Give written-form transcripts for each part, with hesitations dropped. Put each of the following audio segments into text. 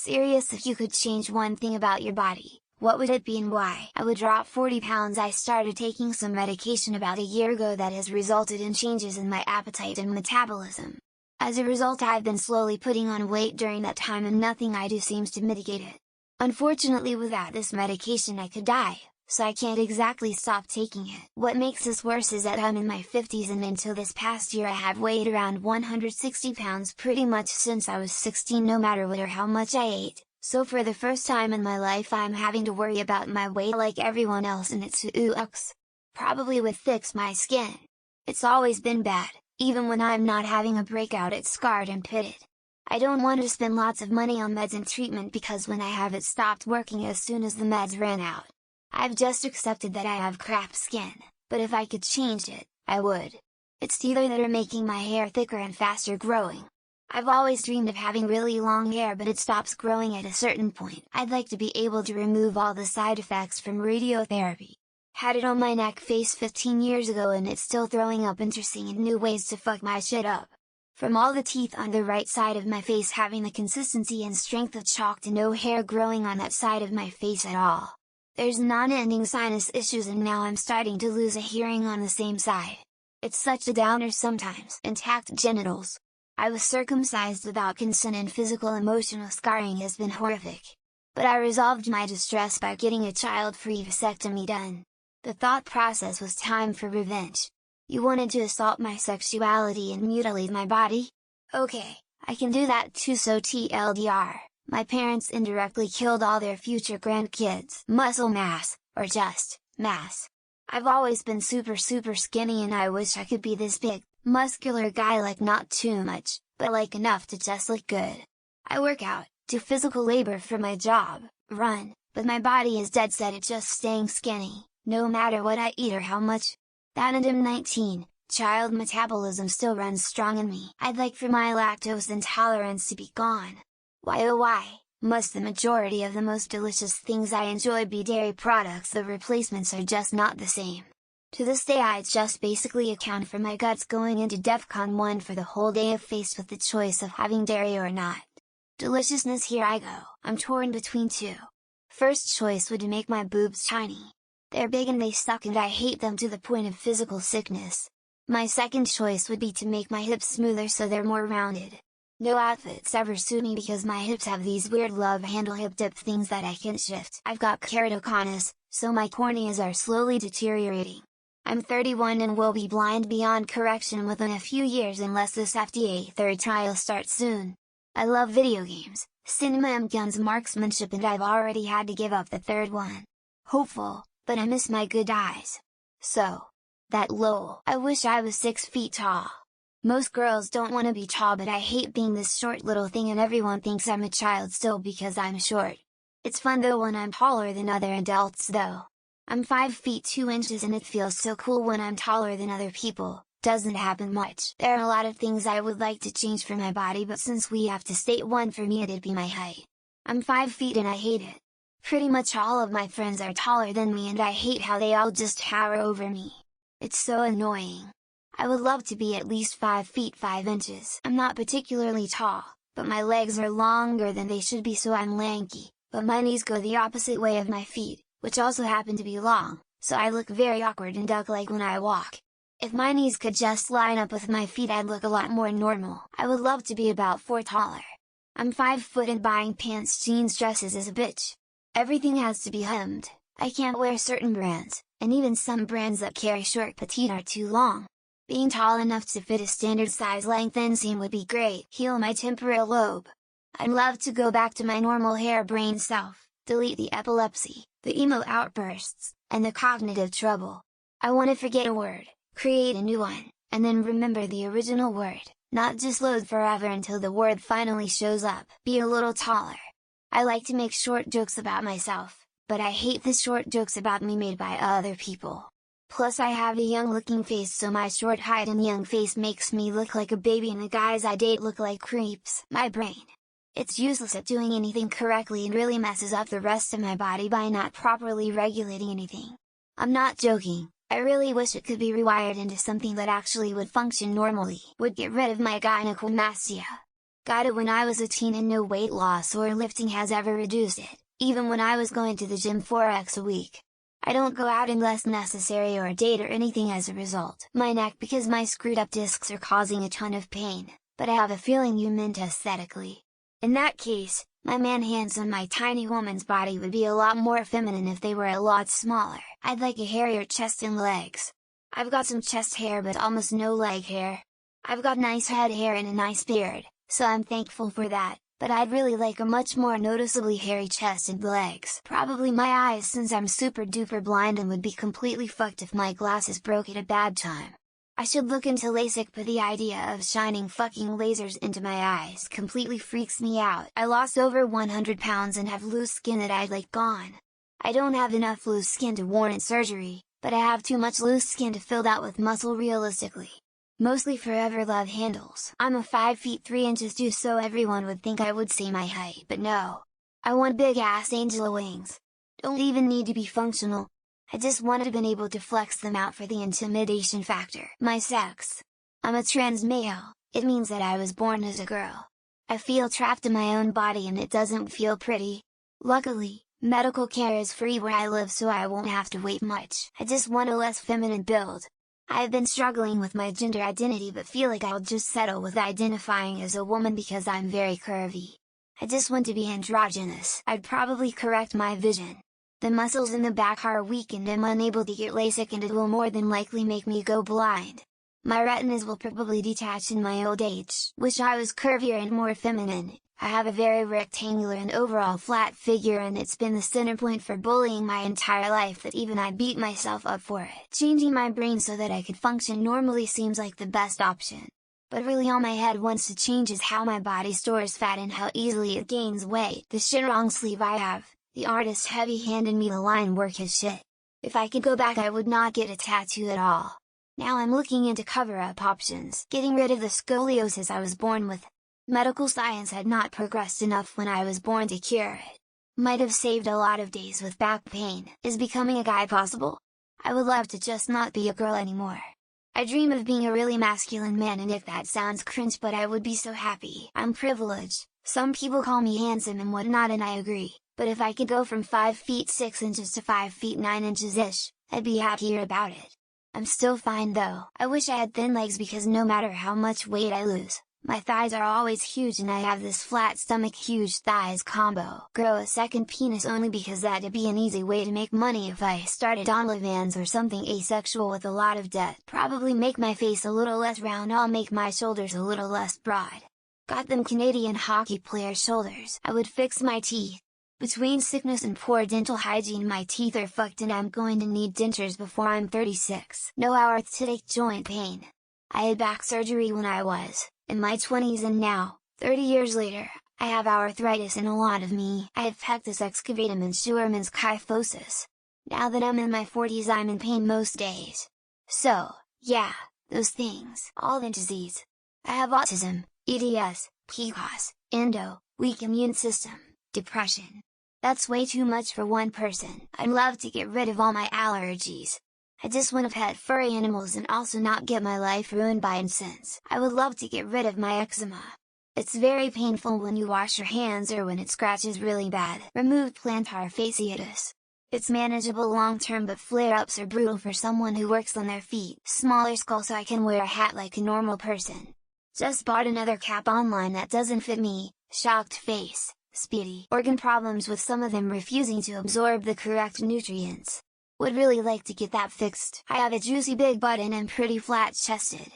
Serious, if you could change one thing about your body, what would it be and why? I would drop 40 pounds. I started taking some medication about a year ago that has resulted in changes in my appetite and metabolism. As a result, I've been slowly putting on weight during that time, and nothing I do seems to mitigate it. Unfortunately, without this medication I could die, so I can't exactly stop taking it. What makes this worse is that I'm in my 50s, and until this past year I have weighed around 160 pounds pretty much since I was 16, no matter what or how much I ate. So for the first time in my life I'm having to worry about my weight like everyone else, and it sucks. Probably would fix my skin. It's always been bad, even when I'm not having a breakout it's scarred and pitted. I don't want to spend lots of money on meds and treatment because when I have it stopped working as soon as the meds ran out. I've just accepted that I have crap skin, but if I could change it, I would. It's either that or making my hair thicker and faster growing. I've always dreamed of having really long hair, but it stops growing at a certain point. I'd like to be able to remove all the side effects from radiotherapy. Had it on my neck face 15 years ago and it's still throwing up interesting and new ways to fuck my shit up. From all the teeth on the right side of my face having the consistency and strength of chalk to no hair growing on that side of my face at all. There's non-ending sinus issues, and now I'm starting to lose a hearing on the same side. It's such a downer sometimes. Intact genitals. I was circumcised without consent and physical emotional scarring has been horrific. But I resolved my distress by getting a child-free vasectomy done. The thought process was time for revenge. You wanted to assault my sexuality and mutilate my body? Okay, I can do that too. So TLDR, my parents indirectly killed all their future grandkids. Muscle mass, or just mass. I've always been super skinny, and I wish I could be this big, muscular guy, like not too much, but like enough to just look good. I work out, do physical labor for my job, run, but my body is dead set at just staying skinny, no matter what I eat or how much. That and I'm 19, child metabolism still runs strong in me. I'd like for my lactose intolerance to be gone. Why oh why, must the majority of the most delicious things I enjoy be dairy products? The replacements are just not the same. To this day I just basically account for my guts going into DEFCON 1 for the whole day if faced with the choice of having dairy or not. Deliciousness, here I go. I'm torn between two. First choice would make my boobs tiny. They're big and they suck and I hate them to the point of physical sickness. My second choice would be to make my hips smoother so they're more rounded. No outfits ever suit me because my hips have these weird love handle hip dip things that I can't shift. I've got keratoconus, so my corneas are slowly deteriorating. I'm 31 and will be blind beyond correction within a few years unless this FDA third trial starts soon. I love video games, cinema and guns marksmanship, and I've already had to give up the third one. Hopeful, but I miss my good eyes. So. That lol. I wish I was 6 feet tall. Most girls don't want to be tall, but I hate being this short little thing and everyone thinks I'm a child still because I'm short. It's fun though when I'm taller than other adults though. I'm 5 feet 2 inches and it feels so cool when I'm taller than other people. Doesn't happen much. There are a lot of things I would like to change for my body, but since we have to state one, for me it'd be my height. I'm 5 feet and I hate it. Pretty much all of my friends are taller than me and I hate how they all just tower over me. It's so annoying. I would love to be at least 5 feet 5 inches. I'm not particularly tall, but my legs are longer than they should be, so I'm lanky, but my knees go the opposite way of my feet, which also happen to be long, so I look very awkward and duck-like when I walk. If my knees could just line up with my feet I'd look a lot more normal. I would love to be about 4 taller. I'm 5 foot and buying pants, jeans, dresses is a bitch. Everything has to be hemmed. I can't wear certain brands, and even some brands that carry short petite are too long. Being tall enough to fit a standard size length inseam would be great. Heal my temporal lobe. I'd love to go back to my normal hair-brain self, delete the epilepsy, the emo outbursts, and the cognitive trouble. I want to forget a word, create a new one, and then remember the original word, not just load forever until the word finally shows up. Be a little taller. I like to make short jokes about myself, but I hate the short jokes about me made by other people. Plus I have a young looking face, so my short height and young face makes me look like a baby and the guys I date look like creeps. My brain. It's useless at doing anything correctly and really messes up the rest of my body by not properly regulating anything. I'm not joking, I really wish it could be rewired into something that actually would function normally. Would get rid of my gynecomastia. Got it when I was a teen and no weight loss or lifting has ever reduced it, even when I was going to the gym 4x a week. I don't go out unless necessary or date or anything as a result. My neck because my screwed up discs are causing a ton of pain, but I have a feeling you meant aesthetically. In that case, my man hands on my tiny woman's body would be a lot more feminine if they were a lot smaller. I'd like a hairier chest and legs. I've got some chest hair but almost no leg hair. I've got nice head hair and a nice beard, so I'm thankful for that, but I'd really like a much more noticeably hairy chest and legs. Probably my eyes since I'm super duper blind and would be completely fucked if my glasses broke at a bad time. I should look into LASIK, but the idea of shining fucking lasers into my eyes completely freaks me out. I lost over 100 pounds and have loose skin that I'd like gone. I don't have enough loose skin to warrant surgery, but I have too much loose skin to fill that with muscle realistically. Mostly forever love handles. I'm a 5 feet 3 inches too, so everyone would think I would say my height, but no. I want big ass angel wings. Don't even need to be functional. I just wanted to been able to flex them out for the intimidation factor. My sex. I'm a trans male, it means that I was born as a girl. I feel trapped in my own body and it doesn't feel pretty. Luckily, medical care is free where I live, so I won't have to wait much. I just want a less feminine build. I've been struggling with my gender identity but feel like I'll just settle with identifying as a woman because I'm very curvy. I just want to be androgynous. I'd probably correct my vision. The muscles in the back are weak and I'm unable to get LASIK, and it will more than likely make me go blind. My retinas will probably detach in my old age. Wish I was curvier and more feminine. I have a very rectangular and overall flat figure and it's been the center point for bullying my entire life that even I beat myself up for it. Changing my brain so that I could function normally seems like the best option. But really all my head wants to change is how my body stores fat and how easily it gains weight. The shit long sleeve I have. The artist heavy-handed me the line work his shit. If I could go back I would not get a tattoo at all. Now I'm looking into cover-up options. Getting rid of the scoliosis I was born with. Medical science had not progressed enough when I was born to cure it. Might have saved a lot of days with back pain. Is becoming a guy possible? I would love to just not be a girl anymore. I dream of being a really masculine man, and if that sounds cringe, but I would be so happy. I'm privileged. Some people call me handsome and whatnot and I agree. But if I could go from 5 feet 6 inches to 5 feet 9 inches-ish, I'd be happier about it. I'm still fine though. I wish I had thin legs because no matter how much weight I lose, my thighs are always huge and I have this flat stomach huge thighs combo. Grow a second penis only because that'd be an easy way to make money if I started OnlyFans or something asexual with a lot of debt. Probably make my face a little less round, I'll make my shoulders a little less broad. Got them Canadian hockey player shoulders. I would fix my teeth. Between sickness and poor dental hygiene my teeth are fucked and I'm going to need dentures before I'm 36. No orthotic joint pain. I had back surgery when I was in my 20s and now, 30 years later, I have arthritis in a lot of me. I have pectus excavatum and Scheuermann's kyphosis. Now that I'm in my 40s I'm in pain most days. So, yeah, those things. All the disease. I have autism, EDS, PCOS, endo, weak immune system, depression. That's way too much for one person. I'd love to get rid of all my allergies. I just want to pet furry animals and also not get my life ruined by incense. I would love to get rid of my eczema. It's very painful when you wash your hands or when it scratches really bad. Remove plantar fasciitis. It's manageable long term but flare-ups are brutal for someone who works on their feet. Smaller skull so I can wear a hat like a normal person. Just bought another cap online that doesn't fit me. Shocked face. Speedy. Organ problems with some of them refusing to absorb the correct nutrients. Would really like to get that fixed. I have a juicy big butt and I'm pretty flat chested.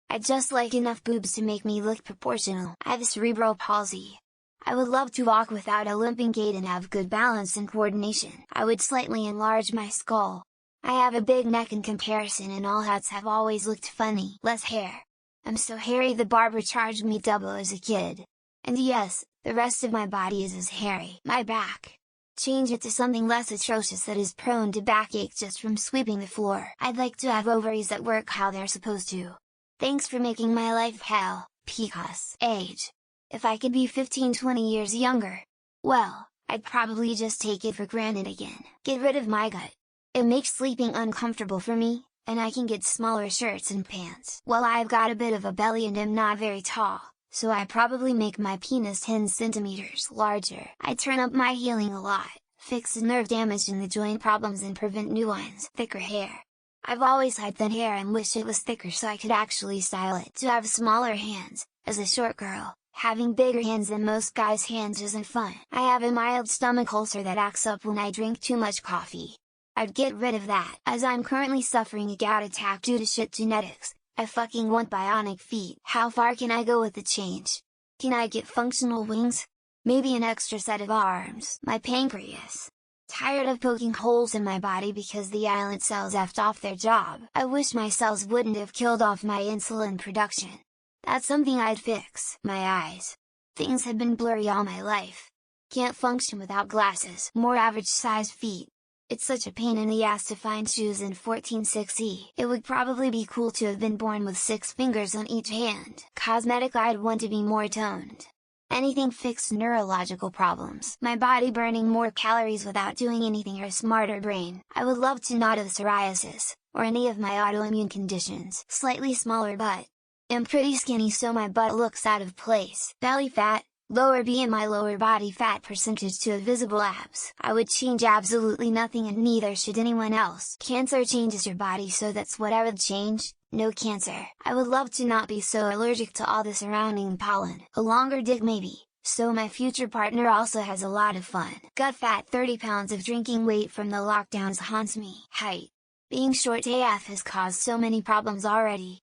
I'd just like enough boobs to make me look proportional. I have cerebral palsy. I would love to walk without a limping gait and have good balance and coordination. I would slightly enlarge my skull. I have a big neck in comparison and all hats have always looked funny. Less hair. I'm so hairy the barber charged me double as a kid. And yes, the rest of my body is as hairy. My back. Change it to something less atrocious that is prone to backache just from sweeping the floor. I'd like to have ovaries that work how they're supposed to. Thanks for making my life hell, PCOS. Age. If I could be 15-20 years younger, well, I'd probably just take it for granted again. Get rid of my gut. It makes sleeping uncomfortable for me, and I can get smaller shirts and pants. Well, I've got a bit of a belly and am not very tall, so I probably make my penis 10 centimeters larger. I turn up my healing a lot, fix the nerve damage and the joint problems and prevent new ones. Thicker hair. I've always had thin hair and wish it was thicker so I could actually style it. To have smaller hands, as a short girl, having bigger hands than most guys' hands isn't fun. I have a mild stomach ulcer that acts up when I drink too much coffee. I'd get rid of that. As I'm currently suffering a gout attack due to shit genetics, I fucking want bionic feet. How far can I go with the change? Can I get functional wings? Maybe an extra set of arms. My pancreas. Tired of poking holes in my body because the island cells effed off their job. I wish my cells wouldn't have killed off my insulin production. That's something I'd fix. My eyes. Things have been blurry all my life. Can't function without glasses. More average size feet. It's such a pain in the ass to find shoes in 14.6e. It would probably be cool to have been born with 6 fingers on each hand. Cosmetic, I'd want to be more toned. Anything fix neurological problems. My body burning more calories without doing anything, or a smarter brain. I would love to not have psoriasis, or any of my autoimmune conditions. Slightly smaller butt. I'm pretty skinny so my butt looks out of place. Belly fat, lower BMI, lower body fat percentage to visible abs. I would change absolutely nothing and neither should anyone else. Cancer changes your body, so that's what I would change. No cancer. I would love to not be so allergic to all the surrounding pollen. A longer dick maybe, so my future partner also has a lot of fun. Gut fat. 30 pounds of drinking weight from the lockdowns haunts me. Height. Being short AF has caused so many problems already.